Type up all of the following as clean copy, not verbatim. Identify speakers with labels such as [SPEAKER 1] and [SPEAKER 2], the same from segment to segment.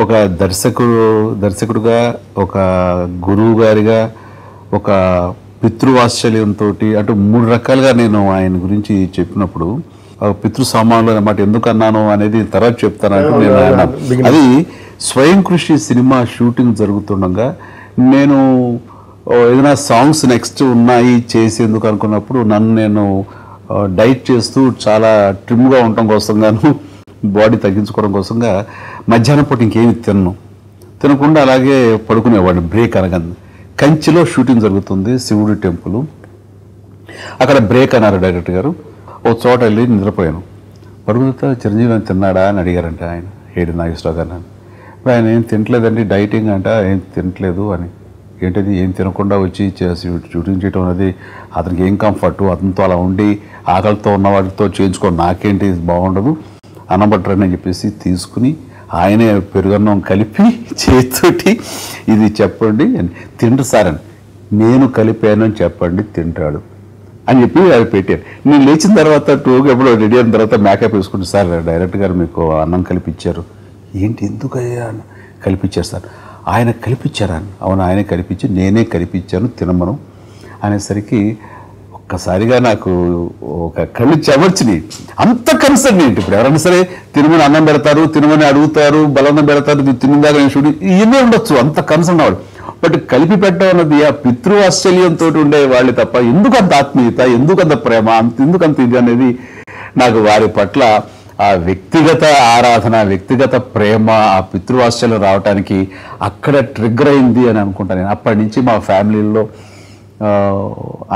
[SPEAKER 1] ఒక దర్శకుడుగా, ఒక గురువు గారిగా, ఒక పితృవాత్సల్యంతో అటు 3 రకాలుగా నేను ఆయన గురించి చెప్పినప్పుడు పితృ సామాన్లు అన్నమాట ఎందుకు అన్నాను అనేది తర్వాత చెప్తానంటూ నేను అన్నాను. అది స్వయం కృషి సినిమా షూటింగ్ జరుగుతుండగా నేను ఏదైనా సాంగ్స్ నెక్స్ట్ ఉన్నాయి చేసేందుకు అనుకున్నప్పుడు నన్ను నేను డైట్ చేస్తూ చాలా ట్రిమ్గా ఉండటం కోసంగాను బాడీ తగ్గించుకోవడం కోసంగా మధ్యాహ్నం పూట ఇంకేమి తినకుండా అలాగే పడుకునేవాడిని. బ్రేక్ అనగానే కంచిలో షూటింగ్ జరుగుతుంది, శివుడి టెంపుల్. అక్కడ బ్రేక్ అన్నారు డైరెక్టర్ గారు. ఓ చోట వెళ్ళి నిద్రపోయాను. పడుకుతా చిరంజీవి తిన్నాడా అని అడిగారంట ఆయన, ఏడు నాగేశ్వరరావు గారు. ఆయన ఏం తినట్లేదండి, డైటింగ్ అంట, ఏం తినట్లేదు అని. ఏంటది ఏం తినకుండా వచ్చి షూటింగ్ చేయడం అనేది అతనికి ఏం కంఫర్టు, అతనితో అలా ఉండి ఆకలితో ఉన్న వాటితో చేయించుకోండి, నాకేంటి బాగుండదు, అన్నం బట్టరని చెప్పేసి తీసుకుని ఆయనే పెరుగన్నం కలిపి చేతితోటి ఇది చెప్పండి తింటు సార్ అని, నేను కలిపాను అని చెప్పండి తింటాడు అని చెప్పి అది పెట్టారు. నేను లేచిన తర్వాత టూకి ఎప్పుడో రెడీ అయిన తర్వాత మేకప్ వేసుకుంటే, సార్ డైరెక్టర్ గారు మీకు అన్నం కలిపిచ్చారు. ఏంటి ఎందుకయ్యా కలిపిచ్చారు సార్? ఆయన కలిపిచ్చారా? అవును ఆయనే కలిపించి నేనే కలిపించాను తినమను అనేసరికి ఒక్కసారిగా నాకు ఒక కళ్ళు చెమర్చినాయి. అంత కన్సర్న్ ఏంటి? ఇప్పుడు ఎవరైనా సరే తినమని అన్నం పెడతారు, తినమని అడుగుతారు, బలన్నం పెడతారు, తినదాకా నేను ఇవన్నీ ఉండొచ్చు, అంత కన్సర్న్ అవ్వడు. బట్ కలిపి పెట్టడం అన్నది ఆ పితృవాత్సల్యంతో ఉండే వాళ్ళు తప్ప ఎందుకు అంత ఆత్మీయత, ఎందుకు అంత ప్రేమ, ఎందుకు అంత ఇది అనేది నాకు వారి పట్ల ఆ వ్యక్తిగత ఆరాధన, వ్యక్తిగత ప్రేమ, ఆ పితృవాత్సల్యం రావడానికి అక్కడ ట్రిగ్గర్ అయింది అని అనుకుంటాను నేను. అప్పటి నుంచి మా ఫ్యామిలీలో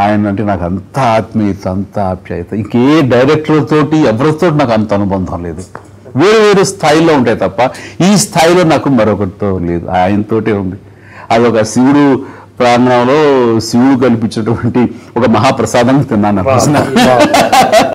[SPEAKER 1] ఆయన అంటే నాకు అంత ఆత్మీయత, అంత ఆప్యాయత ఇంకే డైరెక్టర్తోటి ఎవరితో నాకు అంత అనుబంధం లేదు. వేరు వేరు స్థాయిలో ఉంటాయి తప్ప ఈ స్థాయిలో నాకు మరొకటితో లేదు, ఆయనతోటే ఉంది. అదొక శివుడు ప్రాంగణంలో శివుడు కల్పించినటువంటి ఒక మహాప్రసాదం తిన్నాను.